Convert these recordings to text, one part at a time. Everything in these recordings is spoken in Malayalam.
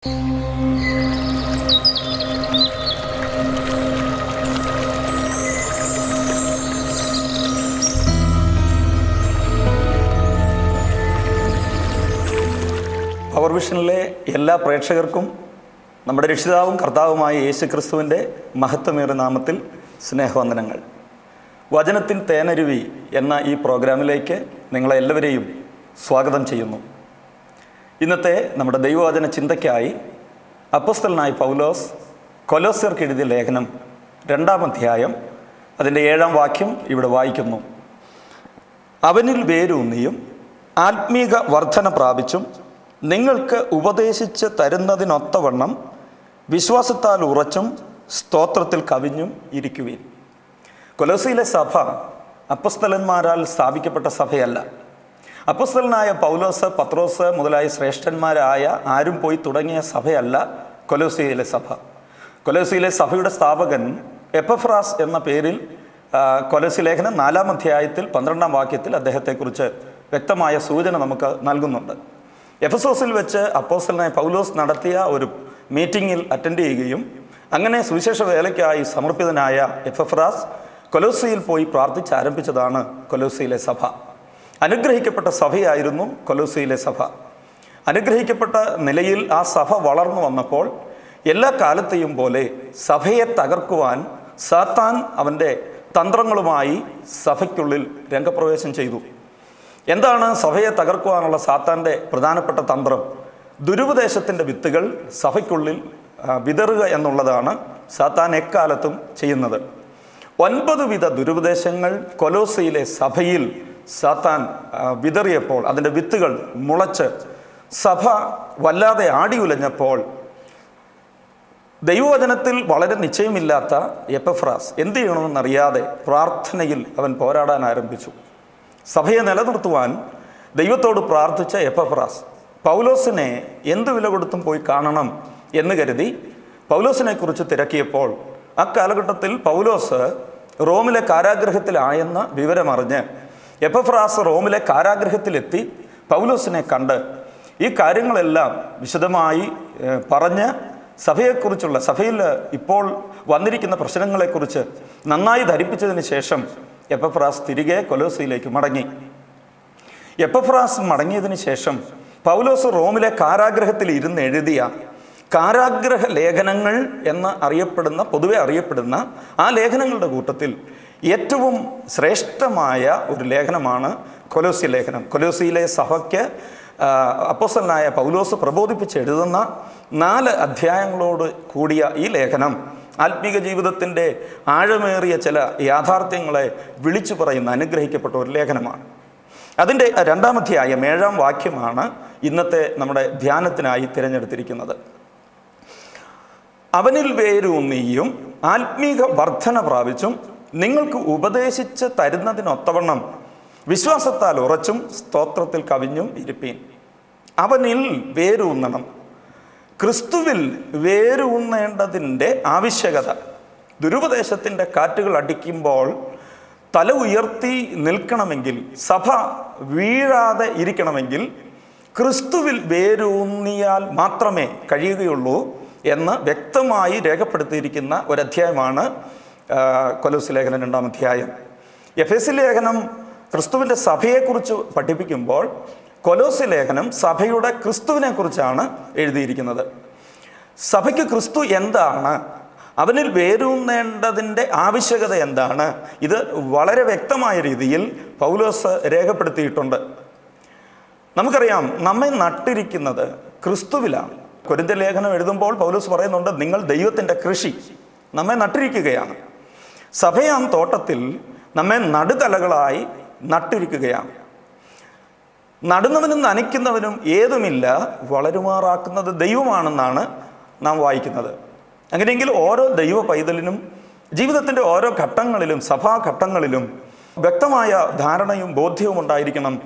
പവർ വിഷനിലെ എല്ലാ പ്രേക്ഷകർക്കും നമ്മുടെ രക്ഷിതാവും കർത്താവുമായ യേശുക്രിസ്തുവിൻ്റെ മഹത്വമേറിയ നാമത്തിൽ സ്നേഹവന്ദനങ്ങൾ. വചനത്തിൻ തേനരുവി എന്ന ഈ പ്രോഗ്രാമിലേക്ക് നിങ്ങളെല്ലാവരെയും സ്വാഗതം ചെയ്യുന്നു. ഇന്നത്തെ നമ്മുടെ ദൈവവചന ചിന്തയ്ക്കായി അപ്പോസ്തലനായ പൗലോസ് കൊലോസ്യർക്ക് എഴുതിയ ലേഖനം 2-ാം അധ്യായം അതിൻ്റെ 7-ാം വാക്യം ഇവിടെ വായിക്കുന്നു. അവനിൽ വേരൂന്നിയും ആത്മീക വർധന പ്രാപിച്ചും നിങ്ങൾക്ക് ഉപദേശിച്ച് തരുന്നതിനൊത്തവണ്ണം വിശ്വാസത്താൽ ഉറച്ചും സ്തോത്രത്തിൽ കവിഞ്ഞും ഇരിക്കുവിൻ. കൊലോസിയിലെ സഭ അപ്പോസ്തലന്മാരാൽ സ്ഥാപിക്കപ്പെട്ട സഭയല്ല. അപ്പോസ്തലനായ പൗലോസ്, പത്രോസ് മുതലായ ശ്രേഷ്ഠന്മാരായ ആരും പോയി തുടങ്ങിയ സഭയല്ല കൊലോസിയിലെ സഭ. കൊലോസിയിലെ സഭയുടെ സ്ഥാപകൻ എപ്പഫ്രാസ് എന്ന പേരിൽ കൊലോസി ലേഖനം 4-ാം അധ്യായത്തിൽ 12-ാം വാക്യത്തിൽ അദ്ദേഹത്തെക്കുറിച്ച് വ്യക്തമായ സൂചന നമുക്ക് നൽകുന്നുണ്ട്. എഫെസോസിൽ വെച്ച് അപ്പോസ്തലനായ പൗലോസ് നടത്തിയ ഒരു മീറ്റിങ്ങിൽ അറ്റൻഡ് ചെയ്യുകയും അങ്ങനെ സുവിശേഷ വേലയ്ക്കായി സമർപ്പിതനായ എപ്പഫ്രാസ് കൊലോസിയിൽ പോയി പ്രാർത്ഥിച്ചാരംഭിച്ചതാണ് കൊലോസിയിലെ സഭ. അനുഗ്രഹിക്കപ്പെട്ട സഭയായിരുന്നു കൊലോസിയിലെ സഭ. അനുഗ്രഹിക്കപ്പെട്ട നിലയിൽ ആ സഭ വളർന്നു വന്നപ്പോൾ എല്ലാ കാലത്തെയും പോലെ സഭയെ തകർക്കുവാൻ സാത്താൻ അവൻ്റെ തന്ത്രങ്ങളുമായി സഭയ്ക്കുള്ളിൽ രംഗപ്രവേശം ചെയ്തു. എന്താണ് സഭയെ തകർക്കുവാനുള്ള സാത്താൻ്റെ പ്രധാനപ്പെട്ട തന്ത്രം? ദുരുപദേശത്തിൻ്റെ വിത്തുകൾ സഭയ്ക്കുള്ളിൽ വിതറുക എന്നുള്ളതാണ് സാത്താൻ എക്കാലത്തും ചെയ്യുന്നത്. 9 വിധ ദുരുപദേശങ്ങൾ കൊലോസിയിലെ സഭയിൽ സാത്താൻ വിതറിയപ്പോൾ, അതിൻ്റെ വിത്തുകൾ മുളച്ച് സഭ വല്ലാതെ ആടിയുലഞ്ഞപ്പോൾ, ദൈവവചനത്തിൽ വളരെ നിശ്ചയമില്ലാത്ത എപ്പഫ്രാസ് എന്ത് ചെയ്യണമെന്നറിയാതെ പ്രാർത്ഥനയിൽ അവൻ പോരാടാൻ ആരംഭിച്ചു. സഭയെ നിലനിർത്തുവാൻ ദൈവത്തോട് പ്രാർത്ഥിച്ച എപ്പഫ്രാസ് പൗലോസിനെ എന്ത് വില കൊടുത്തും പോയി കാണണം എന്ന് കരുതി പൗലോസിനെ കുറിച്ച് തിരക്കിയപ്പോൾ അക്കാലഘട്ടത്തിൽ പൗലോസ് റോമിലെ കാരാഗ്രഹത്തിലായെന്ന വിവരമറിഞ്ഞ് എപ്പഫ്രാസ് റോമിലെ കാരാഗ്രഹത്തിലെത്തി പൗലോസിനെ കണ്ട് ഈ കാര്യങ്ങളെല്ലാം വിശദമായി പറഞ്ഞ് സഭയിൽ ഇപ്പോൾ വന്നിരിക്കുന്ന പ്രശ്നങ്ങളെക്കുറിച്ച് നന്നായി ധരിപ്പിച്ചതിന് ശേഷം എപ്പഫ്രാസ് തിരികെ കൊലോസിയിലേക്ക് മടങ്ങി. എപ്പഫ്രാസ് മടങ്ങിയതിന് ശേഷം പൗലോസ് റോമിലെ കാരാഗ്രഹത്തിൽ ഇരുന്ന് എഴുതിയ കാരാഗ്രഹ ലേഖനങ്ങൾ എന്ന് പൊതുവെ അറിയപ്പെടുന്ന ആ ലേഖനങ്ങളുടെ കൂട്ടത്തിൽ ഏറ്റവും ശ്രേഷ്ഠമായ ഒരു ലേഖനമാണ് കൊലോസി ലേഖനം. കൊലോസിയിലെ സഭയ്ക്ക് അപ്പോസ്തലനായ പൗലോസ് പ്രബോധിപ്പിച്ച് എഴുതുന്ന 4 അധ്യായങ്ങളോട് കൂടിയ ഈ ലേഖനം ആത്മീക ജീവിതത്തിൻ്റെ ആഴമേറിയ ചില യാഥാർത്ഥ്യങ്ങളെ വിളിച്ചു പറയുന്ന അനുഗ്രഹിക്കപ്പെട്ട ഒരു ലേഖനമാണ്. അതിൻ്റെ 2-ാം അധ്യായം 7-ാം വാക്യമാണ് ഇന്നത്തെ നമ്മുടെ ധ്യാനത്തിനായി തിരഞ്ഞെടുത്തിരിക്കുന്നത്. അവനിൽ വേരൂന്നിയും ആത്മീക വർധന പ്രാപിച്ചും നിങ്ങൾക്ക് ഉപദേശിച്ച് തരുന്നതിനൊത്തവണ്ണം വിശ്വാസത്താൽ ഉറച്ചും സ്തോത്രത്തിൽ കവിഞ്ഞും ഇരിപ്പീൻ. അവനിൽ വേരൂന്നണം. ക്രിസ്തുവിൽ വേരൂന്നേണ്ടതിൻ്റെ ആവശ്യകത. ദുരുപദേശത്തിൻ്റെ കാറ്റുകൾ അടിക്കുമ്പോൾ തല ഉയർത്തി നിൽക്കണമെങ്കിൽ, സഭ വീഴാതെ ഇരിക്കണമെങ്കിൽ ക്രിസ്തുവിൽ വേരൂന്നിയാൽ മാത്രമേ കഴിയുകയുള്ളൂ എന്ന് വ്യക്തമായി രേഖപ്പെടുത്തിയിരിക്കുന്ന ഒരധ്യായമാണ് കൊലോസി ലേഖനം 2-ാം അധ്യായം. എഫെസി ലേഖനം ക്രിസ്തുവിൻ്റെ സഭയെക്കുറിച്ച് പഠിപ്പിക്കുമ്പോൾ കൊലോസി ലേഖനം സഭയുടെ ക്രിസ്തുവിനെ കുറിച്ചാണ് എഴുതിയിരിക്കുന്നത്. സഭയ്ക്ക് ക്രിസ്തു എന്താണ്, അവനിൽ വേരൂന്നേണ്ടതിൻ്റെ ആവശ്യകത എന്താണ്, ഇത് വളരെ വ്യക്തമായ രീതിയിൽ പൗലോസ് രേഖപ്പെടുത്തിയിട്ടുണ്ട്. നമുക്കറിയാം, നമ്മെ നട്ടിരിക്കുന്നത് ക്രിസ്തുവിലാണ്. കൊരിന്ത്യർ ലേഖനം എഴുതുമ്പോൾ പൗലോസ് പറയുന്നുണ്ട്, നിങ്ങൾ ദൈവത്തിൻ്റെ കൃഷി, നമ്മെ നട്ടിരിക്കുകയാണ്. സഭയാം തോട്ടത്തിൽ നമ്മെ നടുതലകളായി നട്ടിരിക്കുകയാണ്. നടുന്നവനും നനയ്ക്കുന്നവനും ഏതുമില്ല, വളരുമാറാക്കുന്നത് ദൈവമാണെന്നാണ് നാം വായിക്കുന്നത്. അങ്ങനെയെങ്കിൽ ഓരോ ദൈവ പൈതലിനും ജീവിതത്തിൻ്റെ ഓരോ ഘട്ടങ്ങളിലും, സഭാഘട്ടങ്ങളിലും വ്യക്തമായ ധാരണയും ബോധ്യവും ഉണ്ടായിരിക്കണം.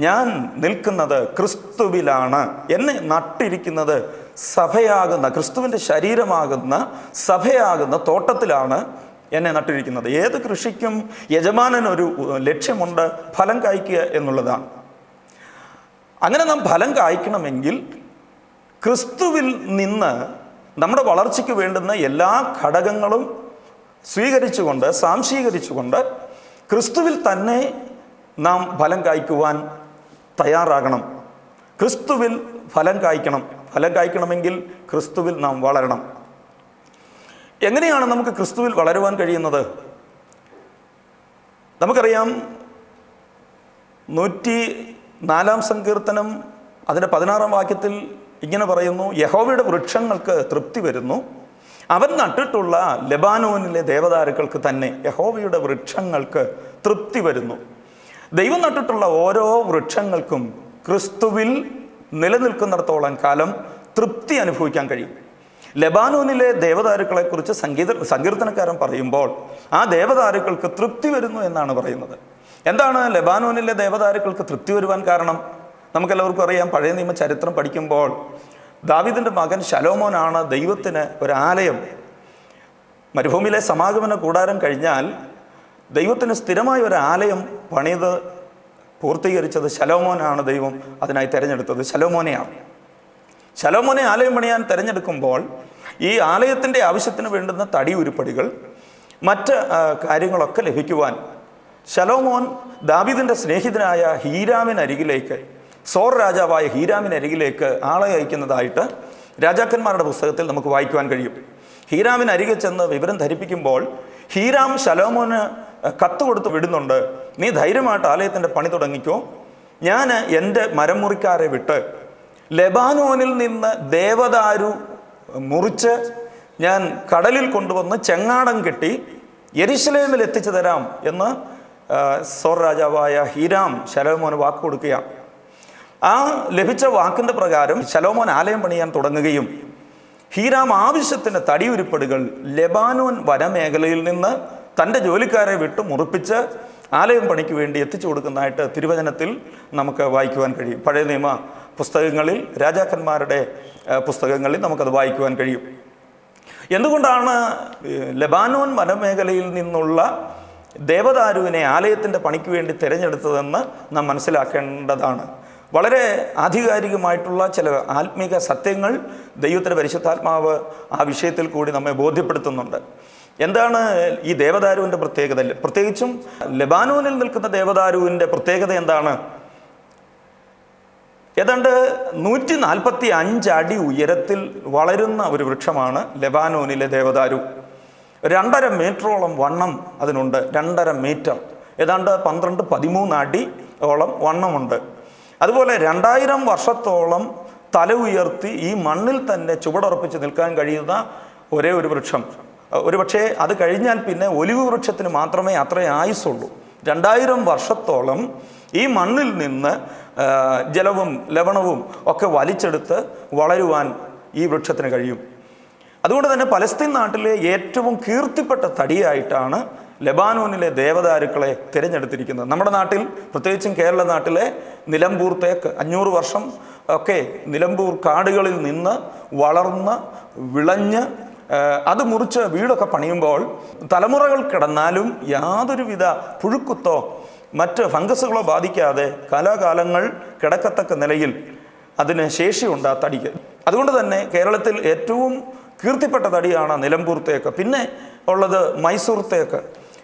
ഞാൻ നിൽക്കുന്നത് ക്രിസ്തുവിലാണ്, എന്നെ നട്ടിരിക്കുന്നത് സഭയാകുന്ന, ക്രിസ്തുവിൻ്റെ ശരീരമാകുന്ന സഭയാകുന്ന തോട്ടത്തിലാണ് എന്നെ നട്ടിരിക്കുന്നത്. ഏത് കൃഷിക്കും യജമാനനൊരു ലക്ഷ്യമുണ്ട്, ഫലം കായ്ക്കുക എന്നുള്ളതാണ്. അങ്ങനെ നാം ഫലം കായ്ക്കണമെങ്കിൽ ക്രിസ്തുവിൽ നിന്ന് നമ്മുടെ വളർച്ചയ്ക്ക് വേണ്ടുന്ന എല്ലാ ഘടകങ്ങളും സ്വീകരിച്ചുകൊണ്ട്, സാംശീകരിച്ചുകൊണ്ട് ക്രിസ്തുവിൽ തന്നെ നാം ഫലം കായ്ക്കുവാൻ തയ്യാറാകണം. ക്രിസ്തുവിൽ ഫലം കായ്ക്കണം. ഫലം കായ്ക്കണമെങ്കിൽ ക്രിസ്തുവിൽ നാം വളരണം. എങ്ങനെയാണ് നമുക്ക് ക്രിസ്തുവിൽ വളരുവാൻ കഴിയുന്നത്? നമുക്കറിയാം, 104 സങ്കീർത്തനം അതിൻ്റെ 16 വാക്യത്തിൽ ഇങ്ങനെ പറയുന്നു: യഹോവയുടെ വൃക്ഷങ്ങൾക്ക് തൃപ്തി വരുന്നു, അവൻ നട്ടിട്ടുള്ള ലെബാനോനിലെ ദേവദാരുക്കൾക്ക് തന്നെ. യഹോവയുടെ വൃക്ഷങ്ങൾക്ക് തൃപ്തി വരുന്നു. ദൈവം നട്ടിട്ടുള്ള ഓരോ വൃക്ഷങ്ങൾക്കും ക്രിസ്തുവിൽ നിലനിൽക്കുന്നിടത്തോളം കാലം തൃപ്തി അനുഭവിക്കാൻ കഴിയും. ലെബാനോനിലെ ദേവദാരുക്കളെക്കുറിച്ച് സങ്കീർത്തനക്കാരൻ പറയുമ്പോൾ ആ ദേവദാരുക്കൾക്ക് തൃപ്തി വരുന്നു എന്നാണ് പറയുന്നത്. എന്താണ് ലെബാനോനിലെ ദേവദാരുക്കൾക്ക് തൃപ്തി വരുവാൻ കാരണം? നമുക്കെല്ലാവർക്കും അറിയാം. പഴയ നിയമ ചരിത്രം പഠിക്കുമ്പോൾ ദാവീദിൻ്റെ മകൻ ശലോമോനാണ് ദൈവത്തിന് ഒരാലയം, മരുഭൂമിയിലെ സമാഗമന കൂടാരം കഴിഞ്ഞാൽ ദൈവത്തിന് സ്ഥിരമായ ഒരു ആലയം പണിത് പൂർത്തീകരിച്ചത് ശലോമോനാണ്. ദൈവം അതിനായി തിരഞ്ഞെടുത്തത് ശലോമോനെയാണ്. ശലോമോനെ ആലയം പണിയാൻ തിരഞ്ഞെടുക്കുമ്പോൾ ഈ ആലയത്തിൻ്റെ ആവശ്യത്തിന് വേണ്ടുന്ന തടി ഉരുപ്പടികൾ, മറ്റ് കാര്യങ്ങളൊക്കെ ലഭിക്കുവാൻ ശലോമോൻ ദാവീദിൻ്റെ സ്നേഹിതനായ ഹീരാമിനരികിലേക്ക്, സോർ രാജാവായ ഹീരാമിനരികിലേക്ക് ആളെ അയക്കുന്നതായിട്ട് രാജാക്കന്മാരുടെ പുസ്തകത്തിൽ നമുക്ക് വായിക്കുവാൻ കഴിയും. ഹീരാമിനരികെ ചെന്ന് വിവരം ധരിപ്പിക്കുമ്പോൾ ഹീരാം ശലോമോന് കത്ത് കൊടുത്ത് വിടുന്നുണ്ട്: നീ ധൈര്യമായിട്ട് ആലയത്തിൻ്റെ പണി തുടങ്ങിക്കോ, ഞാൻ എൻ്റെ മരം മുറിക്കാരെ വിട്ട് ലെബാനോനിൽ നിന്ന് ദേവദാരു മുറിച്ച് ഞാൻ കടലിൽ കൊണ്ടുവന്ന് ചെങ്ങാടം കെട്ടി യെരുശലേമിൽ എത്തിച്ചു തരാം എന്ന് സോർ രാജാവായ ഹീരാം ശലോമോന് വാക്ക് കൊടുക്കുകയാണ്. ആ ലഭിച്ച വാക്കിൻ്റെ പ്രകാരം ശലോമോൻ ആലയം പണിയാൻ തുടങ്ങുകയും ഹീരാം ആവശ്യത്തിന് തടിയുരുപ്പടികൾ ലെബാനോൻ വനമേഖലയിൽ നിന്ന് തൻ്റെ ജോലിക്കാരെ വിട്ട് മുറിപ്പിച്ച് ആലയം പണിക്ക് വേണ്ടി എത്തിച്ചു കൊടുക്കുന്നതായിട്ട് തിരുവചനത്തിൽ നമുക്ക് വായിക്കുവാൻ കഴിയും. പഴയ നിയമ പുസ്തകങ്ങളിൽ, രാജാക്കന്മാരുടെ പുസ്തകങ്ങളിൽ നമുക്കത് വായിക്കുവാൻ കഴിയും. എന്തുകൊണ്ടാണ് ലെബാനോൻ വനമേഖലയിൽ നിന്നുള്ള ദേവദാരുവിനെ ആലയത്തിൻ്റെ പണിക്ക് വേണ്ടി തിരഞ്ഞെടുത്തതെന്ന് നാം മനസ്സിലാക്കേണ്ടതാണ്. വളരെ ആധികാരികമായിട്ടുള്ള ചില ആത്മീക സത്യങ്ങൾ ദൈവത്തിൻ്റെ പരിശുദ്ധാത്മാവ് ആ വിഷയത്തിൽ കൂടി നമ്മെ ബോധ്യപ്പെടുത്തുന്നുണ്ട്. എന്താണ് ഈ ദേവദാരുവിൻ്റെ പ്രത്യേകത? പ്രത്യേകിച്ചും ലെബാനോനിൽ നിൽക്കുന്ന ദേവദാരുവിൻ്റെ പ്രത്യേകത എന്താണ്? ഏതാണ്ട് 145 അടി ഉയരത്തിൽ വളരുന്ന ഒരു വൃക്ഷമാണ് ലെബാനോനിലെ ദേവദാരു. 2.5 മീറ്ററോളം വണ്ണം അതിനുണ്ട്. 2.5 മീറ്റർ, ഏതാണ്ട് 12-13 അടിയോളം വണ്ണമുണ്ട്. അതുപോലെ 2000 വർഷത്തോളം തല ഉയർത്തി ഈ മണ്ണിൽ തന്നെ ചുവടുറപ്പിച്ച് നിൽക്കാൻ കഴിയുന്ന ഒരേ ഒരു വൃക്ഷം. ഒരുപക്ഷെ അത് കഴിഞ്ഞാൽ പിന്നെ ഒലിവ് വൃക്ഷത്തിന് മാത്രമേ അത്രയും ആയുസുള്ളൂ. 2000 വർഷത്തോളം ഈ മണ്ണിൽ നിന്ന് ജലവും ലവണവും ഒക്കെ വലിച്ചെടുത്ത് വളരുവാൻ ഈ വൃക്ഷത്തിന് കഴിയും. അതുകൊണ്ട് തന്നെ പലസ്തീൻ നാട്ടിലെ ഏറ്റവും കീർത്തിപ്പെട്ട തടിയായിട്ടാണ് ലെബാനോനിലെ ദേവദാരുക്കളെ തിരഞ്ഞെടുത്തിരിക്കുന്നത്. നമ്മുടെ നാട്ടിൽ, പ്രത്യേകിച്ചും കേരള നാട്ടിലെ നിലമ്പൂർ തേക്ക് 500 വർഷം ഒക്കെ നിലമ്പൂർ കാടുകളിൽ നിന്ന് വളർന്ന് വിളഞ്ഞ് അത് മുറിച്ച് വീടൊക്കെ പണിയുമ്പോൾ തലമുറകൾ കിടന്നാലും യാതൊരുവിധ പുഴുക്കുത്തോ മറ്റ് ഫംഗസുകളോ ബാധിക്കാതെ കാലാകാലങ്ങൾ കിടക്കത്തക്ക നിലയിൽ അതിന് ശേഷിയുണ്ട് ആ തടിക്ക്. അതുകൊണ്ട് തന്നെ കേരളത്തിൽ ഏറ്റവും കീർത്തിപ്പെട്ട തടിയാണ് നിലമ്പൂർ തേക്ക്. പിന്നെ ഉള്ളത് മൈസൂർ തേക്ക്.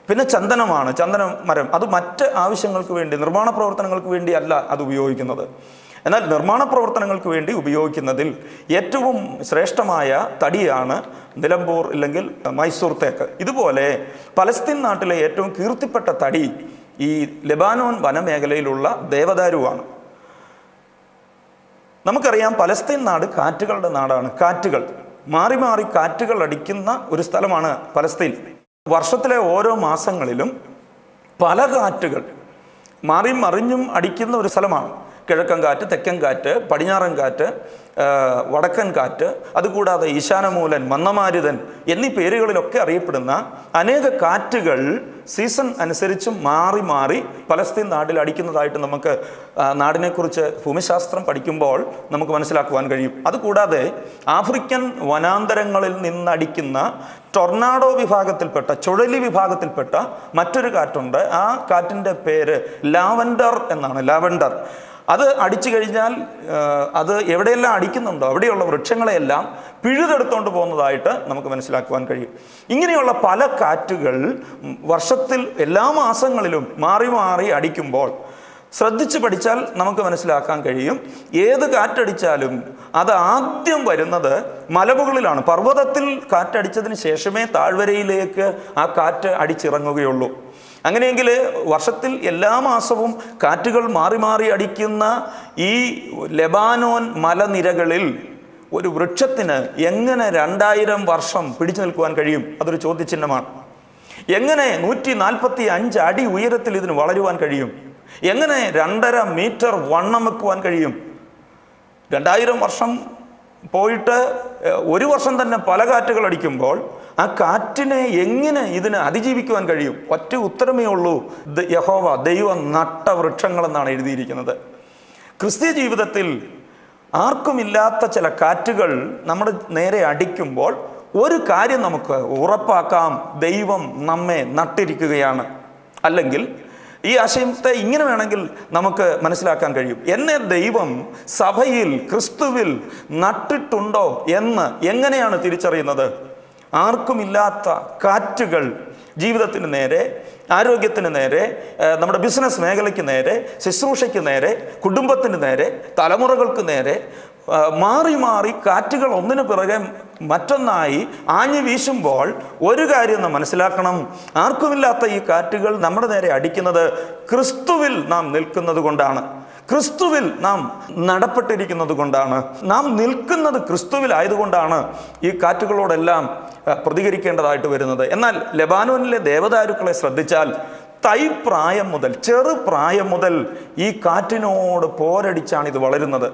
പിന്നെ ചന്ദനമാണ്, ചന്ദന മരം. അത് മറ്റ് ആവശ്യങ്ങൾക്ക് വേണ്ടി, നിർമ്മാണ പ്രവർത്തനങ്ങൾക്ക് വേണ്ടി അല്ല അത് ഉപയോഗിക്കുന്നത്. എന്നാൽ നിർമ്മാണ പ്രവർത്തനങ്ങൾക്ക് വേണ്ടി ഉപയോഗിക്കുന്നതിൽ ഏറ്റവും ശ്രേഷ്ഠമായ തടിയാണ് നിലമ്പൂർ അല്ലെങ്കിൽ മൈസൂർ തേക്ക്. ഇതുപോലെ പലസ്തീൻ നാട്ടിലെ ഏറ്റവും കീർത്തിപ്പെട്ട തടി ഈ ലെബാനോൻ വനമേഖലയിലുള്ള ദേവദാരുവാണ്. നമുക്കറിയാം, പലസ്തീൻ നാട് കാറ്റുകളുടെ നാടാണ്. കാറ്റുകൾ മാറി മാറി കാറ്റുകൾ അടിക്കുന്ന ഒരു സ്ഥലമാണ് പലസ്തീൻ. വർഷത്തിലെ ഓരോ മാസങ്ങളിലും പല കാറ്റുകൾ മാറി മറിഞ്ഞും അടിക്കുന്ന ഒരു സ്ഥലമാണ്. കിഴക്കൻ കാറ്റ്, തെക്കൻ കാറ്റ്, പടിഞ്ഞാറൻ കാറ്റ്, വടക്കൻ കാറ്റ്, അതുകൂടാതെ ഈശാനമൂലൻ, മന്ദമാരുതൻ എന്നീ പേരുകളിലൊക്കെ അറിയപ്പെടുന്ന അനേക കാറ്റുകൾ സീസൺ അനുസരിച്ച് മാറി മാറി പലസ്തീൻ നാട്ടിൽ അടിക്കുന്നതായിട്ട് നമുക്ക് നാടിനെക്കുറിച്ച് ഭൂമിശാസ്ത്രം പഠിക്കുമ്പോൾ നമുക്ക് മനസ്സിലാക്കുവാൻ കഴിയും. അതുകൂടാതെ ആഫ്രിക്കൻ വനാന്തരങ്ങളിൽ നിന്നടിക്കുന്ന ടൊർണാഡോ വിഭാഗത്തിൽപ്പെട്ട, ചുഴലി വിഭാഗത്തിൽപ്പെട്ട മറ്റൊരു കാറ്റുണ്ട്. ആ കാറ്റിൻ്റെ പേര് ലാവൻഡർ എന്നാണ്. ലാവൻഡർ. അത് അടിച്ചു കഴിഞ്ഞാൽ അത് എവിടെയെല്ലാം അടിക്കുന്നുണ്ടോ അവിടെയുള്ള വൃക്ഷങ്ങളെയെല്ലാം പിഴുതെടുത്തുകൊണ്ട് പോകുന്നതായിട്ട് നമുക്ക് മനസ്സിലാക്കുവാൻ കഴിയും. ഇങ്ങനെയുള്ള പല കാറ്റുകൾ വർഷത്തിൽ എല്ലാ മാസങ്ങളിലും മാറി മാറി അടിക്കുമ്പോൾ ശ്രദ്ധിച്ച് പഠിച്ചാൽ നമുക്ക് മനസ്സിലാക്കാൻ കഴിയും, ഏത് കാറ്റടിച്ചാലും അത് ആദ്യം വരുന്നത് മലമുകളിലാണ്. പർവ്വതത്തിൽ കാറ്റടിച്ചതിന് ശേഷമേ താഴ്വരയിലേക്ക് ആ കാറ്റ് അടിച്ചിറങ്ങുകയുള്ളൂ. അങ്ങനെയെങ്കിൽ വർഷത്തിൽ എല്ലാ മാസവും കാറ്റുകൾ മാറി മാറി അടിക്കുന്ന ഈ ലെബാനോൻ മലനിരകളിൽ ഒരു വൃക്ഷത്തിന് എങ്ങനെ 2000 വർഷം പിടിച്ചു നിൽക്കുവാൻ കഴിയും? അതൊരു ചോദ്യചിഹ്നമാണ്. എങ്ങനെ 145 അടി ഉയരത്തിൽ ഇതിന് വളരുവാൻ കഴിയും? എങ്ങനെ 2.5 മീറ്റർ വണ്ണം വെക്കുവാൻ കഴിയും? 2000 വർഷം പോയിട്ട് ഒരു വർഷം തന്നെ പല കാറ്റുകൾ അടിക്കുമ്പോൾ ആ കാറ്റിനെ എങ്ങനെ ഇതിന് അതിജീവിക്കുവാൻ കഴിയും? ഒറ്റ ഉത്തരമേ ഉള്ളൂ, യഹോവ ദൈവം നട്ട വൃക്ഷങ്ങളെന്നാണ് എഴുതിയിരിക്കുന്നത്. ക്രിസ്തീയ ജീവിതത്തിൽ ആർക്കുമില്ലാത്ത ചില കാറ്റുകൾ നമ്മുടെ നേരെ അടിക്കുമ്പോൾ ഒരു കാര്യം നമുക്ക് ഉറപ്പാക്കാം, ദൈവം നമ്മെ നട്ടിരിക്കുകയാണ്. അല്ലെങ്കിൽ ഈ ആശയത്തെ ഇങ്ങനെ വേണമെങ്കിൽ നമുക്ക് മനസ്സിലാക്കാൻ കഴിയും, എന്നെ ദൈവം സഭയിൽ ക്രിസ്തുവിൽ നട്ടിട്ടുണ്ടോ എന്ന് എങ്ങനെയാണ് തിരിച്ചറിയുന്നത്? ആർക്കുമില്ലാത്ത കാറ്റുകൾ ജീവിതത്തിന് നേരെ, ആരോഗ്യത്തിന് നേരെ, നമ്മുടെ ബിസിനസ് മേഖലയ്ക്ക് നേരെ, ശുശ്രൂഷയ്ക്ക് നേരെ, കുടുംബത്തിന് നേരെ, തലമുറകൾക്ക് നേരെ മാറി മാറി കാറ്റുകൾ ഒന്നിനു പിറകെ മറ്റൊന്നായി ആഞ്ഞു വീശുമ്പോൾ ഒരു കാര്യം നാം മനസ്സിലാക്കണം, ആർക്കുമില്ലാത്ത ഈ കാറ്റുകൾ നമ്മുടെ നേരെ അടിക്കുന്നത് ക്രിസ്തുവിൽ നാം നിൽക്കുന്നത് കൊണ്ടാണ്, ക്രിസ്തുവിൽ നാം നടപ്പെട്ടിരിക്കുന്നത് കൊണ്ടാണ്, നാം നിൽക്കുന്നത് ക്രിസ്തുവിലായതുകൊണ്ടാണ് ഈ കാറ്റുകളോടെല്ലാം പ്രതികരിക്കേണ്ടതായിട്ട് വരുന്നത്. എന്നാൽ ലെബാനോനിലെ ദേവദാരുക്കളെ ശ്രദ്ധിച്ചാൽ തൈപ്രായം മുതൽ, ചെറുപ്രായം മുതൽ ഈ കാറ്റിനോട് പോരടിച്ചാണ് ഇത് വളരുന്നത്.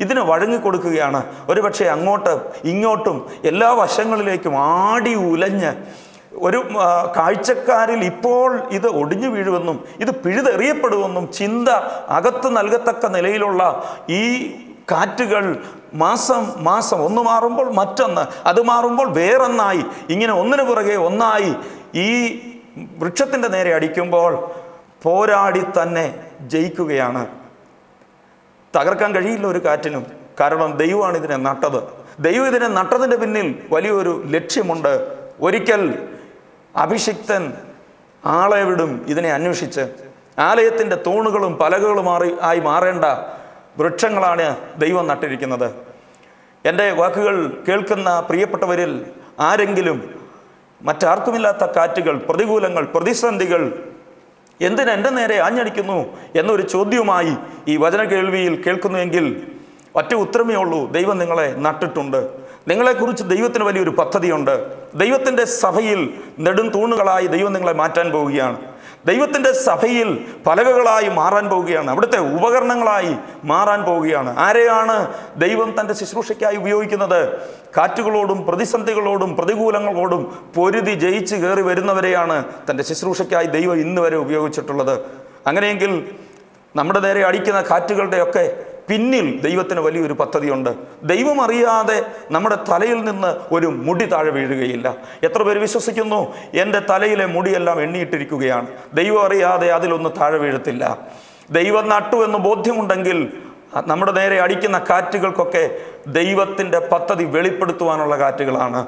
ഇതിന് വഴങ്ങിക്കൊടുക്കുകയാണ്. ഒരുപക്ഷെ അങ്ങോട്ടും ഇങ്ങോട്ടും എല്ലാ വശങ്ങളിലേക്കും ആടി ഉലഞ്ഞ് ഒരു കാഴ്ചക്കാരിൽ ഇപ്പോൾ ഇത് ഒടിഞ്ഞു വീഴുമെന്നും ഇത് പിഴുതെറിയപ്പെടുമെന്നും ചിന്ത അകത്ത് നൽകത്തക്ക നിലയിലുള്ള ഈ കാറ്റുകൾ മാസം മാസം ഒന്ന് മാറുമ്പോൾ മറ്റൊന്ന്, അത് മാറുമ്പോൾ വേറൊന്നായി, ഇങ്ങനെ ഒന്നിനു പുറകെ ഒന്നായി ഈ വൃക്ഷത്തിൻ്റെ നേരെ അടിക്കുമ്പോൾ പോരാടി തന്നെ ജയിക്കുകയാണ്. തകർക്കാൻ കഴിയില്ല ഒരു കാറ്റിനും, കാരണം ദൈവമാണ് ഇതിനെ നട്ടത്. ദൈവം ഇതിനെ നട്ടതിൻ്റെ പിന്നിൽ വലിയൊരു ലക്ഷ്യമുണ്ട്. ഒരിക്കൽ അഭിഷിക്തൻ ആളെ വിടും ഇതിനെ അന്വേഷിച്ച്. ആലയത്തിൻ്റെ തൂണുകളും പലകകളും ആയി മാറേണ്ട വൃക്ഷങ്ങളാണ് ദൈവം നട്ടിരിക്കുന്നത്. എൻ്റെ വാക്കുകൾ കേൾക്കുന്ന പ്രിയപ്പെട്ടവരിൽ ആരെങ്കിലും മറ്റാർക്കുമില്ലാത്ത കാറ്റുകൾ, പ്രതികൂലങ്ങൾ, പ്രതിസന്ധികൾ എന്തിന് എൻ്റെ നേരെ ആഞ്ഞടിക്കുന്നു എന്നൊരു ചോദ്യവുമായി ഈ വചന കേൾവിയിൽ കേൾക്കുന്നുവെങ്കിൽ ഒറ്റ ഉത്തരമേ ഉള്ളൂ, ദൈവം നിങ്ങളെ നട്ടിട്ടുണ്ട്. നിങ്ങളെക്കുറിച്ച് ദൈവത്തിന് വലിയൊരു പദ്ധതിയുണ്ട്. ദൈവത്തിൻ്റെ സഭയിൽ നെടും തൂണുകളായി ദൈവം നിങ്ങളെ മാറ്റാൻ പോവുകയാണ്. ദൈവത്തിൻ്റെ സഭയിൽ പലകകളായി മാറാൻ പോവുകയാണ്. അവിടുത്തെ ഉപകരണങ്ങളായി മാറാൻ പോവുകയാണ്. ആരെയാണ് ദൈവം തൻ്റെ ശുശ്രൂഷയ്ക്കായി ഉപയോഗിക്കുന്നത്? കാറ്റുകളോടും പ്രതിസന്ധികളോടും പ്രതികൂലങ്ങളോടും പൊരുതി ജയിച്ച് കയറി വരുന്നവരെയാണ് തൻ്റെ ശുശ്രൂഷയ്ക്കായി ദൈവം ഇന്ന് വരെ ഉപയോഗിച്ചിട്ടുള്ളത്. അങ്ങനെയെങ്കിൽ നമ്മുടെ നേരെ അടിക്കുന്ന കാറ്റുകളുടെയൊക്കെ പിന്നിൽ ദൈവത്തിന് വലിയൊരു പദ്ധതിയുണ്ട്. ദൈവം അറിയാതെ നമ്മുടെ തലയിൽ നിന്ന് ഒരു മുടി താഴെ വീഴുകയില്ല. എത്ര പേര് വിശ്വസിക്കുന്നു എൻ്റെ തലയിലെ മുടിയെല്ലാം എണ്ണിയിട്ടിരിക്കുകയാണ്, ദൈവം അറിയാതെ അതിലൊന്ന് താഴെ വീഴത്തില്ല? ദൈവം നട്ടു എന്ന് ബോധ്യമുണ്ടെങ്കിൽ നമ്മുടെ നേരെ അടിക്കുന്ന കാറ്റുകൾക്കൊക്കെ ദൈവത്തിൻ്റെ പദ്ധതി വെളിപ്പെടുത്തുവാനുള്ള കാറ്റുകളാണ്.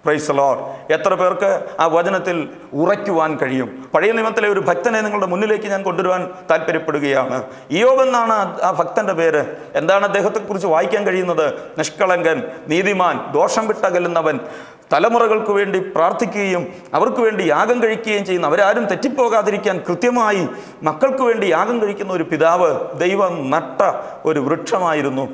Praise the Lord. എത്ര പേർക്ക് ആ വചനത്തിൽ ഉറയ്ക്കുവാൻ കഴിയും? പഴയ നിയമത്തിലെ ഒരു ഭക്തനെ നിങ്ങളുടെ മുന്നിലേക്ക് ഞാൻ കൊണ്ടുവരുവാൻ താല്പര്യപ്പെടുകയാണ്. ഇയ്യോബ് എന്നാണ് ആ ഭക്തന്റെ പേര്. എന്താണ് അദ്ദേഹത്തെക്കുറിച്ച് വായിക്കാൻ കഴിയുന്നത്? നിഷ്കളങ്കൻ, നീതിമാൻ, ദോഷം വിട്ടകലുന്നവൻ, തലമുറകൾക്ക് വേണ്ടി പ്രാർത്ഥിക്കുകയും അവർക്ക് വേണ്ടി യാഗം കഴിക്കുകയും ചെയ്യുന്ന, അവരാരും തെറ്റിപ്പോകാതിരിക്കാൻ കൃത്യമായി മക്കൾക്ക് വേണ്ടി യാഗം കഴിക്കുന്ന ഒരു പിതാവ്, ദൈവം നട്ട ഒരു വൃക്ഷമായിരുന്നു.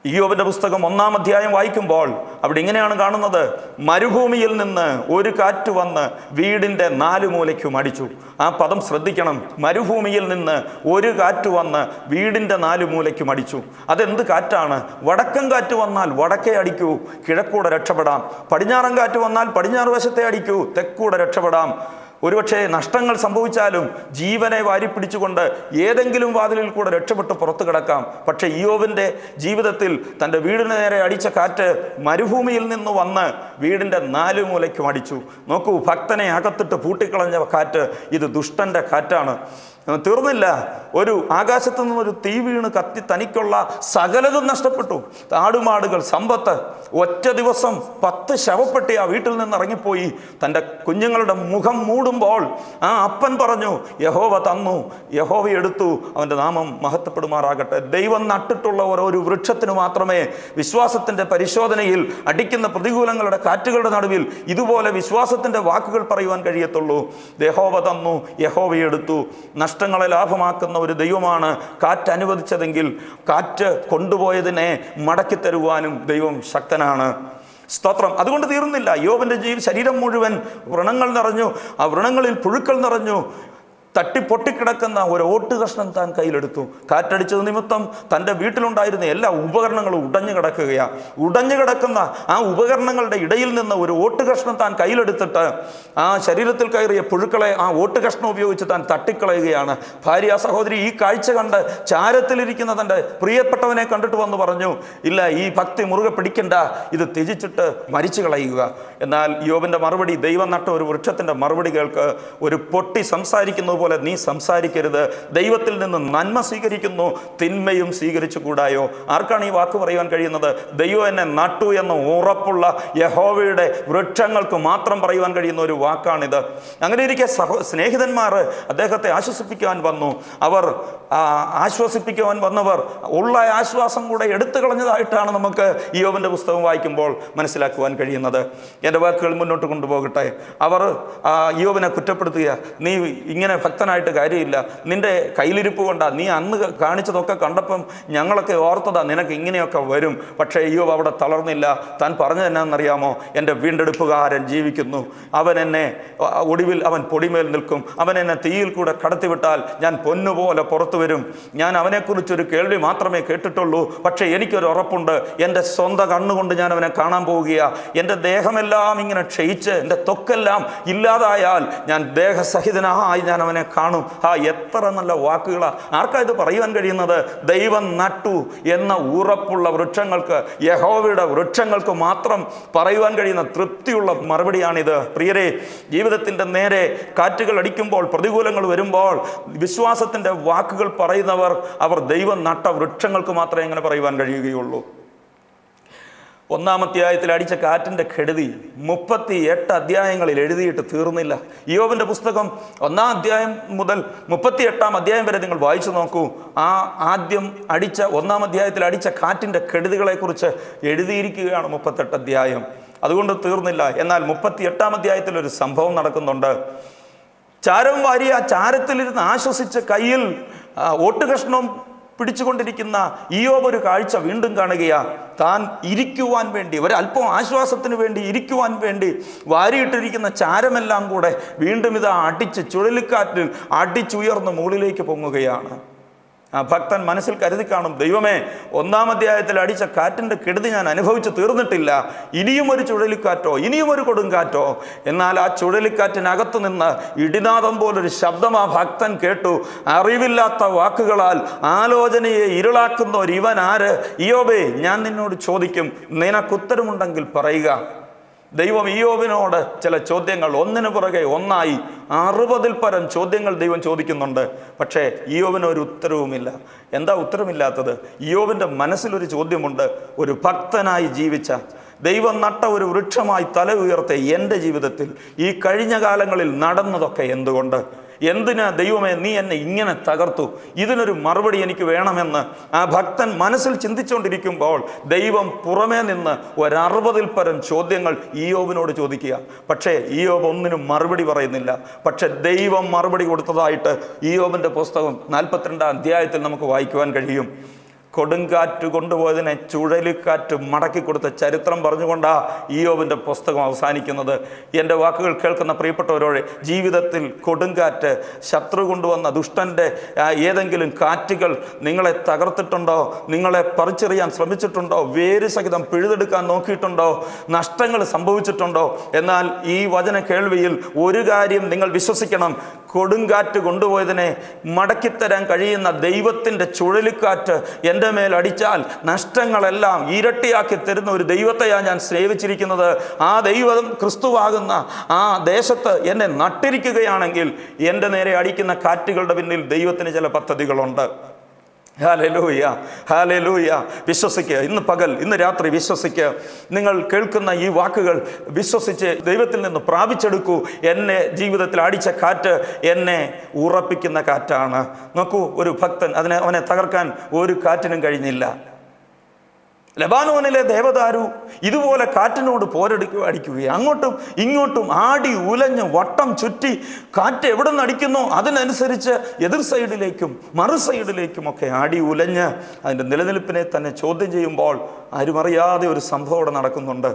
ഇയ്യോബിന്റെ പുസ്തകം 1-ാം അധ്യായം വായിക്കുമ്പോൾ അവിടെ ഇങ്ങനെയാണ് കാണുന്നത്: മരുഭൂമിയിൽ നിന്ന് ഒരു കാറ്റ് വന്ന് വീടിൻ്റെ 4 മൂലയ്ക്കും അടിച്ചു. ആ പദം ശ്രദ്ധിക്കണം. മരുഭൂമിയിൽ നിന്ന് ഒരു കാറ്റ് വന്ന് വീടിൻ്റെ 4 മൂലയ്ക്കും അടിച്ചു. അതെന്ത് കാറ്റാണ്? വടക്കൻ കാറ്റ് വന്നാൽ വടക്കേ അടിക്കൂ, കിഴക്കൂടെ രക്ഷപ്പെടാം. പടിഞ്ഞാറൻ കാറ്റ് വന്നാൽ പടിഞ്ഞാറ് വശത്തെ അടിക്കൂ, തെക്കൂടെ രക്ഷപ്പെടാം. ഒരുപക്ഷെ നഷ്ടങ്ങൾ സംഭവിച്ചാലും ജീവനെ വാരിപ്പിടിച്ചുകൊണ്ട് ഏതെങ്കിലും വാതിലിൽ കൂടെ രക്ഷപ്പെട്ട് പുറത്തു കിടക്കാം. പക്ഷെ ഇയ്യോബിൻ്റെ ജീവിതത്തിൽ തൻ്റെ വീടിന് നേരെ അടിച്ച കാറ്റ് മരുഭൂമിയിൽ നിന്ന് വന്ന് വീടിൻ്റെ 4 മൂലയ്ക്കും അടിച്ചു. നോക്കൂ, ഭക്തനെ അകത്തിട്ട് പൂട്ടിക്കളഞ്ഞ കാറ്റ് ഇത് ദുഷ്ടൻ്റെ കാറ്റാണ്. തീർന്നില്ല. ഒരു ആകാശത്തു നിന്നൊരു തീ വീണ് കത്തി തനിക്കുള്ള സകലതും നഷ്ടപ്പെട്ടു. ആടുമാടുകൾ, സമ്പത്ത്. ഒറ്റ ദിവസം 10 ശവപ്പെട്ടി ആ വീട്ടിൽ നിന്ന് ഇറങ്ങിപ്പോയി. തൻ്റെ കുഞ്ഞുങ്ങളുടെ മുഖം മൂടുമ്പോൾ ആ അപ്പൻ പറഞ്ഞു, യഹോവ തന്നു, യഹോവ എടുത്തു, അവൻ്റെ നാമം മഹത്വപ്പെടുമാറാകട്ടെ. ദൈവം നട്ടിട്ടുള്ള ഓരോ വൃക്ഷത്തിന് മാത്രമേ വിശ്വാസത്തിൻ്റെ പരിശോധനയിൽ അടിക്കുന്ന പ്രതികൂലങ്ങളുടെ കാറ്റുകളുടെ നടുവിൽ ഇതുപോലെ വിശ്വാസത്തിൻ്റെ വാക്കുകൾ പറയുവാൻ കഴിയത്തുള്ളൂ. യഹോവ തന്നു, യഹോവ എടുത്തു. നഷ്ടങ്ങളെ ലാഭമാക്കുന്ന ഒരു ദൈവമാണ് കാറ്റ് അനുവദിച്ചതെങ്കിൽ കാറ്റ് കൊണ്ടുപോയതിനെ മടക്കി തരുവാനും ദൈവം ശക്തനാണ്. സ്തോത്രം. അതുകൊണ്ട് തീർന്നില്ല. യോബിൻ്റെ ശരീരം മുഴുവൻ വ്രണങ്ങൾ നിറഞ്ഞു. ആ വ്രണങ്ങളിൽ പുഴുക്കൾ നിറഞ്ഞു. തട്ടിപ്പൊട്ടിക്കിടക്കുന്ന ഒരു ഓട്ട് കഷ്ണം താൻ കയ്യിലെടുത്തു. കാറ്റടിച്ചത് നിമിത്തം തൻ്റെ വീട്ടിലുണ്ടായിരുന്ന എല്ലാ ഉപകരണങ്ങളും ഉടഞ്ഞു കിടക്കുകയാണ്. ഉടഞ്ഞു കിടക്കുന്ന ആ ഉപകരണങ്ങളുടെ ഇടയിൽ നിന്ന് ഒരു ഓട്ട് കഷ്ണം താൻ കയ്യിലെടുത്തിട്ട് ആ ശരീരത്തിൽ കയറിയ പുഴുക്കളെ ആ ഓട്ട് കഷ്ണം ഉപയോഗിച്ച് താൻ തട്ടിക്കളയുകയാണ്. ഭാര്യ സഹോദരി ഈ കാഴ്ച കണ്ട് ചാരത്തിലിരിക്കുന്ന തൻ്റെ പ്രിയപ്പെട്ടവനെ കണ്ടിട്ട് വന്ന് പറഞ്ഞു, ഇല്ല, ഈ ഭക്തി മുറുകെ പിടിക്കണ്ട, ഇത് ത്യജിച്ചിട്ട് മരിച്ചു കളയുക. എന്നാൽ യോബിൻ്റെ മറുപടി, ദൈവം നട്ട ഒരു വൃക്ഷത്തിൻ്റെ മറുപടി കേൾക്ക്. ഒരു പൊട്ടി സംസാരിക്കുന്നത് പോലെ നീ സംസാരിക്കരുത്. ദൈവത്തിൽ നിന്ന് നന്മ സ്വീകരിക്കുന്നു, തിന്മയും സ്വീകരിച്ചു കൂടായോ? ആർക്കാണ് ഈ വാക്ക് പറയുവാൻ കഴിയുന്നത്? ദൈവം എന്നെ നട്ടു എന്ന ഉറപ്പുള്ള യഹോവയുടെ വൃക്ഷങ്ങൾക്ക് മാത്രം പറയുവാൻ കഴിയുന്ന ഒരു വാക്കാണിത്. അങ്ങനെ ഇരിക്കെ സ്നേഹിതന്മാർ അദ്ദേഹത്തെ ആശ്വസിപ്പിക്കുവാൻ വന്നു. അവർ ആശ്വസിപ്പിക്കുവാൻ വന്നവർ ഉള്ള ആശ്വാസം കൂടെ എടുത്തു കളഞ്ഞതായിട്ടാണ് നമുക്ക് യോബിൻ്റെ പുസ്തകം വായിക്കുമ്പോൾ മനസ്സിലാക്കുവാൻ കഴിയുന്നത്. എൻ്റെ വാക്കുകൾ മുന്നോട്ട് കൊണ്ടുപോകട്ടെ. അവർ യോബിനെ കുറ്റപ്പെടുത്തുക, നീ ഇങ്ങനെ ഭക്തനായിട്ട് കാര്യമില്ല, നിന്റെ കയ്യിലിരിപ്പ് കൊണ്ടാ, നീ അന്ന് കാണിച്ചതൊക്കെ കണ്ടപ്പം ഞങ്ങളൊക്കെ ഓർത്തതാ നിനക്ക് ഇങ്ങനെയൊക്കെ വരും. പക്ഷേ യോബ് അവിടെ തളർന്നില്ല. താൻ പറഞ്ഞത് എന്നാണെന്നറിയാമോ? എൻ്റെ വീണ്ടെടുപ്പുകാരൻ ജീവിക്കുന്നു, അവൻ എന്നെ ഒടുവിൽ അവൻ പൊടിമേൽ നിൽക്കും, അവൻ എന്നെ തീയിൽ കൂടെ കടത്തിവിട്ടാൽ ഞാൻ പൊന്നുപോലെ പുറത്തു വരും. ഞാൻ അവനെക്കുറിച്ചൊരു കേൾവി മാത്രമേ കേട്ടിട്ടുള്ളൂ, പക്ഷേ എനിക്കൊരു ഉറപ്പുണ്ട്, എൻ്റെ സ്വന്തം കണ്ണുകൊണ്ട് ഞാൻ അവനെ കാണാൻ പോവുകയാണ്. എൻ്റെ ദേഹമെല്ലാം ഇങ്ങനെ ക്ഷയിച്ച് എൻ്റെ ത്വക്കെല്ലാം ഇല്ലാതായാൽ ഞാൻ ദേഹസഹിതനായി ഞാൻ അവനെ കാണും. എത്ര നല്ല വാക്കുകളാണ്! ആർക്കാ ഇത് പറയുവാൻ കഴിയുന്നത്? ദൈവം നട്ടു എന്ന ഉറപ്പുള്ള വൃക്ഷങ്ങൾക്ക്, യഹോവയുടെ വൃക്ഷങ്ങൾക്ക് മാത്രം പറയുവാൻ കഴിയുന്ന തൃപ്തിയുള്ള മറുപടിയാണിത്. പ്രിയരെ, ജീവിതത്തിൻ്റെ നേരെ കാറ്റുകൾ അടിക്കുമ്പോൾ, പ്രതികൂലങ്ങൾ വരുമ്പോൾ വിശ്വാസത്തിൻ്റെ വാക്കുകൾ പറയുന്നവർ അവർ ദൈവം നട്ട വൃക്ഷങ്ങൾക്ക് മാത്രമേ ഇങ്ങനെ പറയുവാൻ കഴിയുകയുള്ളൂ. 1-ാം അധ്യായത്തിൽ അടിച്ച കാറ്റിൻ്റെ കെടുതി 38 അധ്യായങ്ങളിൽ എഴുതിയിട്ട് തീർന്നില്ല. യോബിൻ്റെ പുസ്തകം 1-ാം അധ്യായം മുതൽ 38-ാം അധ്യായം വരെ നിങ്ങൾ വായിച്ചു നോക്കൂ. ആദ്യം അടിച്ച 1-ാം അധ്യായത്തിൽ അടിച്ച കാറ്റിൻ്റെ കെടുതികളെക്കുറിച്ച് എഴുതിയിരിക്കുകയാണ് 38 അധ്യായം. അതുകൊണ്ട് തീർന്നില്ല. എന്നാൽ 38-ാം അധ്യായത്തിൽ ഒരു സംഭവം നടക്കുന്നുണ്ട്. ചാരം വാരി ആ ചാരത്തിലിരുന്ന് ആശ്വസിച്ച് കയ്യിൽ ഓട്ടുകഷ്ണം പിടിച്ചുകൊണ്ടിരിക്കുന്ന യോബ് ഒരു കാഴ്ച വീണ്ടും കാണുകയാണ്. താൻ ഇരിക്കുവാൻ വേണ്ടി, ഒരല്പം ആശ്വാസത്തിന് വേണ്ടി ഇരിക്കുവാൻ വേണ്ടി വാരിയിട്ടിരിക്കുന്ന ചാരമെല്ലാം കൂടെ വീണ്ടും ഇത് അടിച്ച് ചുഴലിക്കാറ്റിൽ അടിച്ചുയർന്ന് മുകളിലേക്ക് പൊങ്ങുകയാണ്. ഭക്തൻ മനസ്സിൽ കരുതി കാണും, ദൈവമേ, 1-ാം അധ്യായത്തിൽ അടിച്ച കാറ്റിൻ്റെ കെടുതി ഞാൻ അനുഭവിച്ച് തീർന്നിട്ടില്ല, ഇനിയും ഒരു ചുഴലിക്കാറ്റോ, ഇനിയും ഒരു കൊടുങ്കാറ്റോ. എന്നാൽ ആ ചുഴലിക്കാറ്റിനകത്തു നിന്ന് ഇടിനാദം പോലൊരു ശബ്ദം ആ ഭക്തൻ കേട്ടു. അറിവില്ലാത്ത വാക്കുകളാൽ ആലോചനയെ ഇരുളാക്കുന്ന ഒരു ഇവൻ ആര്? യോബേ, ഞാൻ നിന്നോട് ചോദിക്കും, നിനക്കുത്തരമുണ്ടെങ്കിൽ പറയുക. ദൈവം യോബിനോട് ചില ചോദ്യങ്ങൾ ഒന്നിനു പുറകെ ഒന്നായി 60-ൽ പരം ചോദ്യങ്ങൾ ദൈവം ചോദിക്കുന്നുണ്ട്. പക്ഷേ യോബിന് ഒരു ഉത്തരവുമില്ല. എന്താ ഉത്തരമില്ലാത്തത്? യോബിൻ്റെ മനസ്സിലൊരു ചോദ്യമുണ്ട്. ഒരു ഭക്തനായി ജീവിച്ച, ദൈവം നട്ട ഒരു വൃക്ഷമായി തല ഉയർത്തിയ എൻ്റെ ജീവിതത്തിൽ ഈ കഴിഞ്ഞ കാലങ്ങളിൽ നടന്നതൊക്കെ എന്തുകൊണ്ട്? എന്തിനാ ദൈവമേ നീ എന്നെ ഇങ്ങനെ തകർത്തു? ഇതിനൊരു മറുപടി എനിക്ക് വേണമെന്ന് ആ ഭക്തൻ മനസ്സിൽ ചിന്തിച്ചുകൊണ്ടിരിക്കുമ്പോൾ ദൈവം പുറമേ നിന്ന് 60-ൽ പരം ചോദ്യങ്ങൾ യോബിനോട് ചോദിക്കുക. പക്ഷേ യോബ് ഒന്നിനും മറുപടി പറയുന്നില്ല. പക്ഷെ ദൈവം മറുപടി കൊടുത്തതായിട്ട് യോബിൻ്റെ പുസ്തകം 42-ാം അധ്യായത്തിൽ നമുക്ക് വായിക്കുവാൻ കഴിയും. കൊടുങ്കാറ്റ് കൊണ്ടുപോയതിനെ ചുഴലിക്കാറ്റ് മടക്കി കൊടുത്ത ചരിത്രം പറഞ്ഞുകൊണ്ടാണ് യോബിൻ്റെ പുസ്തകം അവസാനിക്കുന്നത്. എൻ്റെ വാക്കുകൾ കേൾക്കുന്ന പ്രിയപ്പെട്ടവരോട്, ജീവിതത്തിൽ കൊടുങ്കാറ്റ്, ശത്രു കൊണ്ടുവന്ന ദുഷ്ടൻ്റെ ഏതെങ്കിലും കാറ്റുകൾ നിങ്ങളെ തകർത്തിട്ടുണ്ടോ? നിങ്ങളെ പറിച്ചെറിയാൻ ശ്രമിച്ചിട്ടുണ്ടോ? വേര് സഹിതം പിഴുതെടുക്കാൻ നോക്കിയിട്ടുണ്ടോ? നഷ്ടങ്ങൾ സംഭവിച്ചിട്ടുണ്ടോ? എന്നാൽ ഈ വചന കേൾവിയിൽ ഒരു കാര്യം നിങ്ങൾ വിശ്വസിക്കണം, കൊടുങ്കാറ്റ് കൊണ്ടുപോയതിനെ മടക്കിത്തരാൻ കഴിയുന്ന ദൈവത്തിൻ്റെ ചുഴലിക്കാറ്റ് എൻ്റെ മേൽ അടിച്ചാൽ നഷ്ടങ്ങളെല്ലാം ഇരട്ടിയാക്കി തരുന്ന ഒരു ദൈവത്തെയാണ് ഞാൻ സേവിച്ചിരിക്കുന്നത്. ആ ദൈവം ക്രിസ്തുവാകുന്ന ആ ദേശത്ത് എന്നെ നട്ടിരിക്കുകയാണെങ്കിൽ എൻ്റെ നേരെ അടിക്കുന്ന കാറ്റുകളുടെ പിന്നിൽ ദൈവത്തിന് ചില പദ്ധതികളുണ്ട്. Hallelujah, hallelujah. വിശ്വസിക്കുക. ഇന്ന് പകൽ, ഇന്ന് രാത്രി വിശ്വസിക്കുക. നിങ്ങൾ കേൾക്കുന്ന ഈ വാക്കുകൾ വിശ്വസിച്ച് ദൈവത്തിൽ നിന്ന് പ്രാപിച്ചെടുക്കൂ. എന്നെ ജീവിതത്തിൽ അടിച്ച കാറ്റ് എന്നെ ഉറപ്പിക്കുന്ന കാറ്റാണ്. നോക്കൂ, ഒരു ഭക്തൻ അവനെ തകർക്കാൻ ഒരു കാറ്റിനും കഴിഞ്ഞില്ല. ലെബാനോനിലെ ദേവദാരു ഇതുപോലെ കാറ്റിനോട് അടിക്കുകയും അങ്ങോട്ടും ഇങ്ങോട്ടും ആടി ഉലഞ്ഞ് വട്ടം ചുറ്റി കാറ്റ് എവിടെ നിന്ന് അടിക്കുന്നോ അതിനനുസരിച്ച് എതിർ സൈഡിലേക്കും മറു സൈഡിലേക്കും ഒക്കെ ആടി ഉലഞ്ഞ് അതിൻ്റെ നിലനിൽപ്പിനെ തന്നെ ചോദ്യം ചെയ്യുമ്പോൾ ആരുമറിയാതെ ഒരു സംഭവം അവിടെ നടക്കുന്നുണ്ട്.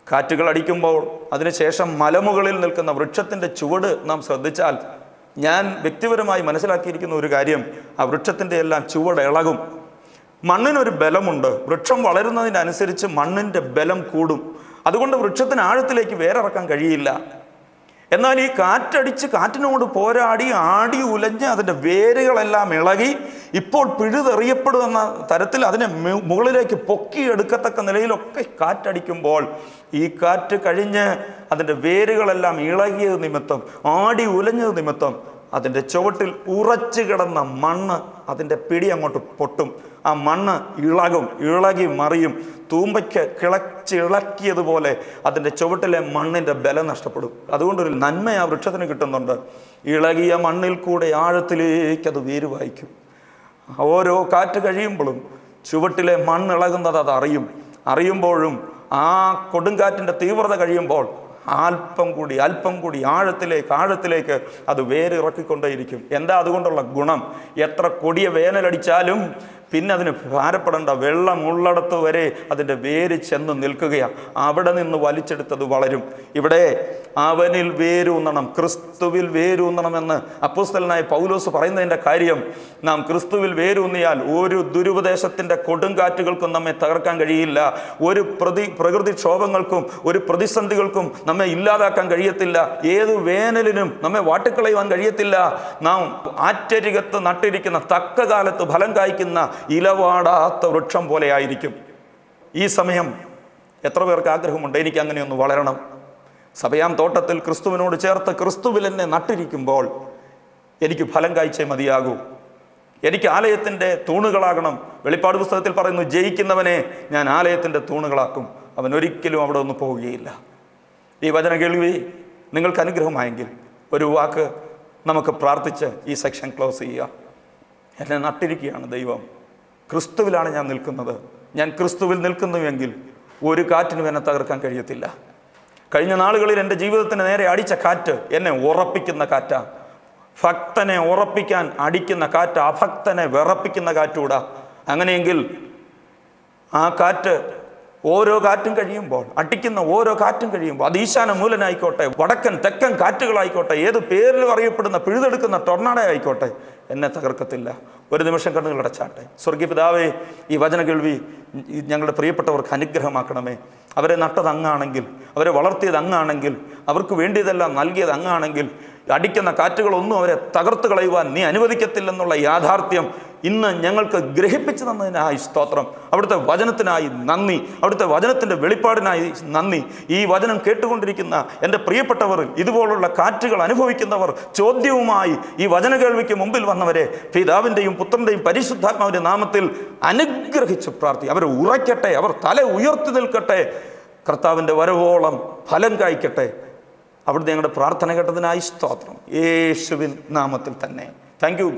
കാറ്റുകൾ അടിക്കുമ്പോൾ അതിനുശേഷം മലമുകളിൽ നിൽക്കുന്ന വൃക്ഷത്തിൻ്റെ ചുവട് നാം ശ്രദ്ധിച്ചാൽ, ഞാൻ വ്യക്തിപരമായി മനസ്സിലാക്കിയിരിക്കുന്ന ഒരു കാര്യം, ആ വൃക്ഷത്തിൻ്റെ എല്ലാം ചുവട് ഇളകും. മണ്ണിനൊരു ബലമുണ്ട്. വൃക്ഷം വളരുന്നതിനനുസരിച്ച് മണ്ണിൻ്റെ ബലം കൂടും. അതുകൊണ്ട് വൃക്ഷത്തിന് ആഴത്തിലേക്ക് വേരിറക്കാൻ കഴിയില്ല. എന്നാൽ ഈ കാറ്റടിച്ച് കാറ്റിനോട് പോരാടി ആടി ഉലഞ്ഞ് അതിൻ്റെ വേരുകളെല്ലാം ഇളകി ഇപ്പോൾ പിഴുതെറിയപ്പെടുന്ന തരത്തിൽ അതിനെ മുകളിലേക്ക് പൊക്കിയെടുക്കത്തക്ക നിലയിലൊക്കെ കാറ്റടിക്കുമ്പോൾ ഈ കാറ്റ് കഴിഞ്ഞ് അതിൻ്റെ വേരുകളെല്ലാം ഇളകിയത് നിമിത്തം, ആടി ഉലഞ്ഞത് നിമിത്തം അതിൻ്റെ ചുവട്ടിൽ ഉറച്ചു കിടന്ന മണ്ണ് അതിൻ്റെ പിടി അങ്ങോട്ട് പൊട്ടും. ആ മണ്ണ് ഇളകി മറിയും. തൂമ്പയ്ക്ക് ഇളക്കിയതുപോലെ അതിൻ്റെ ചുവട്ടിലെ മണ്ണിൻ്റെ ബലം നഷ്ടപ്പെടും. അതുകൊണ്ടൊരു നന്മ ആ വൃക്ഷത്തിന് കിട്ടുന്നുണ്ട്. ഇളകിയ മണ്ണിൽ കൂടെ ആഴത്തിലേക്ക് അത് വേര് വായിക്കും. ഓരോ കാറ്റ് കഴിയുമ്പോഴും ചുവട്ടിലെ മണ്ണ് ഇളകുന്നത് അത് അറിയുമ്പോഴും ആ കൊടുങ്കാറ്റിൻ്റെ തീവ്രത കഴിയുമ്പോൾ അല്പം കൂടി ആഴത്തിലേക്ക് അത് വേരിറക്കിക്കൊണ്ടേയിരിക്കും. എന്താ അതുകൊണ്ടുള്ള ഗുണം? എത്ര കൊടിയ വേനലടിച്ചാലും പിന്നെ അതിന് ഭാരപ്പെടേണ്ട. വെള്ളം ഉള്ളിടത്ത് വരെ അതിൻ്റെ വേര് ചെന്ന് നിൽക്കുകയാണ്. അവിടെ നിന്ന് വലിച്ചെടുത്തത് വളരും. ഇവിടെ അവനിൽ വേരൂന്നണം, ക്രിസ്തുവിൽ വേരൂന്നണമെന്ന് അപ്പോസ്തലനായ പൗലോസ് പറയുന്നതിൻ്റെ കാര്യം, നാം ക്രിസ്തുവിൽ വേരൂന്നിയാൽ ഒരു ദുരുപദേശത്തിൻ്റെ കൊടുങ്കാറ്റുകൾക്കും നമ്മെ തകർക്കാൻ കഴിയില്ല. ഒരു പ്രകൃതിക്ഷോഭങ്ങൾക്കും ഒരു പ്രതിസന്ധികൾക്കും നമ്മെ ഇല്ലാതാക്കാൻ കഴിയത്തില്ല. ഏതു വേനലിനും നമ്മെ വാട്ടിക്കളയുവാൻ കഴിയത്തില്ല. നാം ആറ്റരികത്ത് നട്ടിരിക്കുന്ന തക്ക കാലത്ത് ഫലം കായ്ക്കുന്ന ഇലവാടാത്ത വൃക്ഷം പോലെ ആയിരിക്കും. ഈ സമയം എത്ര പേർക്ക് ആഗ്രഹമുണ്ട്, എനിക്ക് അങ്ങനെ ഒന്ന് വളരണം? സഭയാം തോട്ടത്തിൽ ക്രിസ്തുവിനോട് ചേർത്ത് ക്രിസ്തുവിൽ എന്നെ നട്ടിരിക്കുമ്പോൾ എനിക്ക് ഫലം കായ്ച്ചേ മതിയാകൂ. എനിക്ക് ആലയത്തിൻ്റെ തൂണുകളാകണം. വെളിപ്പാട് പുസ്തകത്തിൽ പറയുന്നു, ജയിക്കുന്നവനെ ഞാൻ ആലയത്തിൻ്റെ തൂണുകളാക്കും, അവൻ ഒരിക്കലും അവിടെ ഒന്നും പോവുകയില്ല. ഈ വചന കേൾവി നിങ്ങൾക്ക് അനുഗ്രഹമായെങ്കിൽ ഒരു വാക്ക് നമുക്ക് പ്രാർത്ഥിച്ച് ഈ സെക്ഷൻ ക്ലോസ് ചെയ്യുക. എന്നെ നട്ടിരിക്കുകയാണ് ദൈവം, ക്രിസ്തുവിലാണ് ഞാൻ നിൽക്കുന്നത്. ഞാൻ ക്രിസ്തുവിൽ നിൽക്കുന്നുവെങ്കിൽ ഒരു കാറ്റിനും എന്നെ തകർക്കാൻ കഴിയത്തില്ല. കഴിഞ്ഞ നാളുകളിൽ എൻ്റെ ജീവിതത്തിന് നേരെ അടിച്ച കാറ്റ് എന്നെ ഉറപ്പിക്കുന്ന കാറ്റാ. ഭക്തനെ ഉറപ്പിക്കാൻ അടിക്കുന്ന കാറ്റ് അഭക്തനെ വിറപ്പിക്കുന്ന കാറ്റൂടാ. അങ്ങനെയെങ്കിൽ ആ കാറ്റ് ഓരോ കാറ്റും കഴിയുമ്പോൾ, അടിക്കുന്ന ഓരോ കാറ്റും കഴിയുമ്പോൾ, അത് ഈശാന മൂലനായിക്കോട്ടെ, വടക്കൻ തെക്കൻ കാറ്റുകളായിക്കോട്ടെ, ഏത് പേരിലും അറിയപ്പെടുന്ന പിഴുതെടുക്കുന്ന ടൊർണാഡോ ആയിക്കോട്ടെ, എന്നെ തകർക്കത്തില്ല. ഒരു നിമിഷം കണ്ണുകൾ അടച്ചാട്ടെ. സ്വർഗീയ പിതാവേ, ഈ വചന കേൾവി ഞങ്ങളുടെ പ്രിയപ്പെട്ടവർക്ക് അനുഗ്രഹമാക്കണമേ. അവരെ നട്ടത് അങ്ങാണെങ്കിൽ, അവരെ വളർത്തിയത് അങ്ങാണെങ്കിൽ, അവർക്ക് വേണ്ടിയതെല്ലാം നൽകിയത് അങ്ങാണെങ്കിൽ, അടിക്കുന്ന കാറ്റുകളൊന്നും അവരെ തകർത്ത് കളയുവാൻ നീ അനുവദിക്കത്തില്ലെന്നുള്ള യാഥാർത്ഥ്യം ഇന്ന് ഞങ്ങൾക്ക് ഗ്രഹിപ്പിച്ചു തന്നതിനായി സ്തോത്രം. അവിടുത്തെ വചനത്തിനായി നന്ദി, അവിടുത്തെ വചനത്തിൻ്റെ വെളിപ്പാടിനായി നന്ദി. ഈ വചനം കേട്ടുകൊണ്ടിരിക്കുന്ന എൻ്റെ പ്രിയപ്പെട്ടവർ, ഇതുപോലുള്ള കാറ്റുകൾ അനുഭവിക്കുന്നവർ, ചോദ്യവുമായി ഈ വചന കേൾവിക്ക് മുമ്പിൽ വന്നവരെ പിതാവിൻ്റെയും പുത്രൻ്റെയും പരിശുദ്ധാത്മാവിൻ്റെ നാമത്തിൽ അനുഗ്രഹിച്ച് പ്രാർത്ഥി. അവരെ ഉറയ്ക്കട്ടെ, അവർ തല ഉയർത്തി നിൽക്കട്ടെ, കർത്താവിൻ്റെ വരവോളം ഫലം കായ്ക്കട്ടെ. അവിടുത്തെ ഞങ്ങളുടെ പ്രാർത്ഥന കേട്ടതിനായി സ്തോത്രം, യേശുവിൻ നാമത്തിൽ തന്നെ. Thank you.